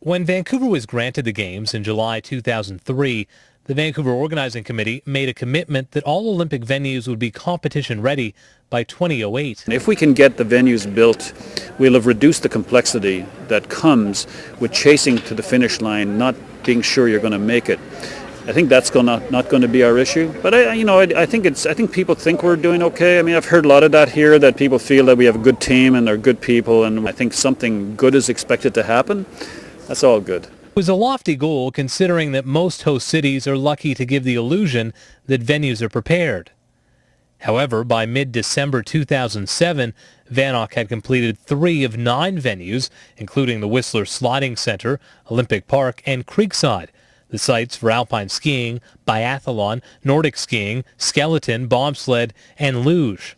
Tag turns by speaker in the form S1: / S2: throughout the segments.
S1: When Vancouver was granted the Games in July 2003, the Vancouver Organizing Committee made a commitment that all Olympic venues would be competition ready by 2008.
S2: If we can get the venues built, we'll have reduced the complexity that comes with chasing to the finish line, not being sure you're going to make it. I think that's not going to be our issue. But I think people think we're doing okay. I mean, I've heard a lot of that here, that people feel that we have a good team and they're good people, and I think something good is expected to happen. That's all good.
S1: It was a lofty goal considering that most host cities are lucky to give the illusion that venues are prepared. However, by mid-December 2007, VANOC had completed 3 of 9 venues, including the Whistler Sliding Center, Olympic Park, and Creekside, the sites for alpine skiing, biathlon, Nordic skiing, skeleton, bobsled, and luge.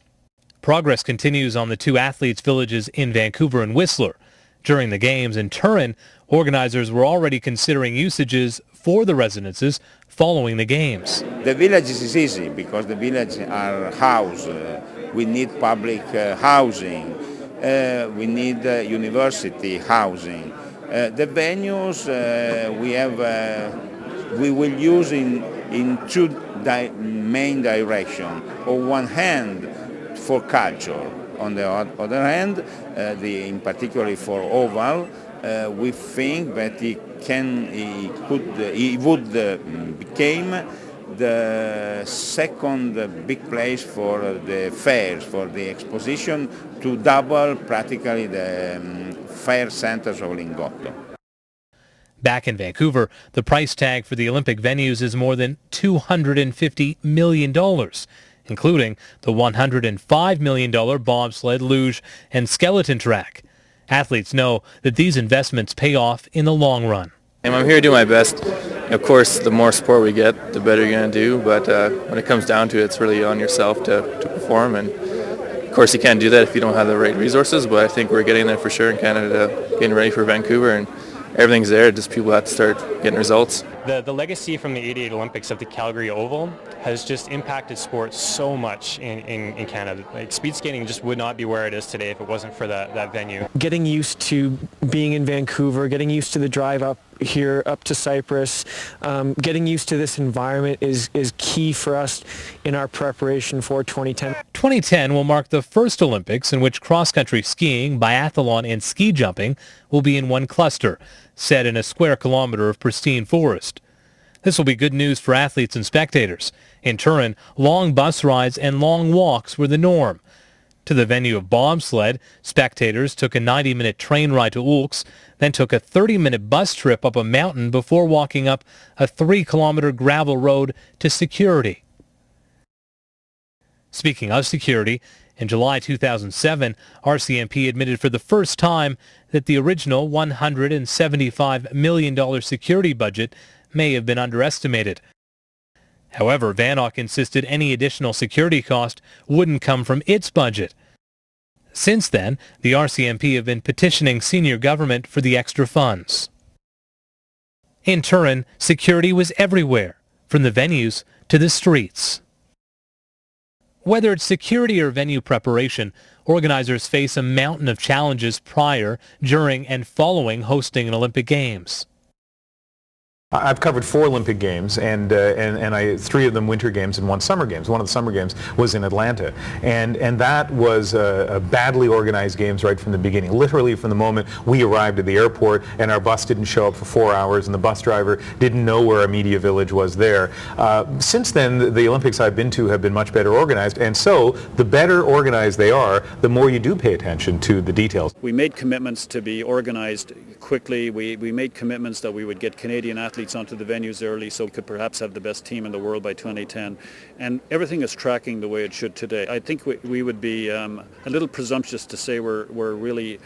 S1: Progress continues on the 2 athletes' villages in Vancouver and Whistler. During the Games in Turin, organizers were already considering usages for the residences following the Games.
S3: The villages is easy because the villages are housed. We need public housing. We need university housing. The venues we will use in 2 main directions. On one hand, for culture. On the other hand, in particular for oval, we think that he would become the second big place for the fairs, for the exposition, to double practically the fair centers of Lingotto.
S1: Back in Vancouver, the price tag for the Olympic venues is more than $250 million, including the $105 million bobsled, luge, and skeleton track. Athletes know that these investments pay off in the long run.
S4: I'm here to do my best. Of course, the more support we get, the better you're going to do, but when it comes down to it, it's really on yourself to perform, and of course you can't do that if you don't have the right resources, but I think we're getting there for sure in Canada, getting ready for Vancouver, and everything's there, just people have to start getting results.
S5: The legacy from the '88 Olympics of the Calgary Oval has just impacted sports so much in Canada. Like, speed skating just would not be where it is today if it wasn't for that venue.
S6: Getting used to being in Vancouver, getting used to the drive up here, up to Cyprus, getting used to this environment is key for us in our preparation for 2010.
S1: 2010 will mark the first Olympics in which cross-country skiing, biathlon, and ski jumping will be in one cluster, set in a square kilometer of pristine forest. This will be good news for athletes and spectators. In Turin, long bus rides and long walks were the norm. To the venue of bobsled, spectators took a 90-minute train ride to Oulx, then took a 30-minute bus trip up a mountain before walking up a 3-kilometer gravel road to security. Speaking of security, in July 2007, RCMP admitted for the first time that the original $175 million security budget may have been underestimated. However, VANOC insisted any additional security cost wouldn't come from its budget. Since then, the RCMP have been petitioning senior government for the extra funds. In Turin, security was everywhere, from the venues to the streets. Whether it's security or venue preparation, organizers face a mountain of challenges prior, during, and following hosting an Olympic Games.
S7: I've covered 4 Olympic Games, and 3 of them Winter Games and 1 Summer Games. One of the Summer Games was in Atlanta, and that was a badly organized Games right from the beginning. Literally from the moment we arrived at the airport and our bus didn't show up for 4 hours and the bus driver didn't know where a media village was there. Since then, the Olympics I've been to have been much better organized, and so the better organized they are, the more you do pay attention to the details.
S2: We made commitments to be organized quickly. We made commitments that we would get Canadian athletes onto the venues early so we could perhaps have the best team in the world by 2010. And everything is tracking the way it should today. I think we would be a little presumptuous to say we're really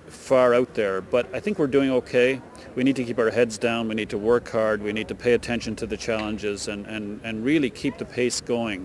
S2: far out there, but I think we're doing okay. We need to keep our heads down, we need to work hard, we need to pay attention to the challenges and really keep the pace going.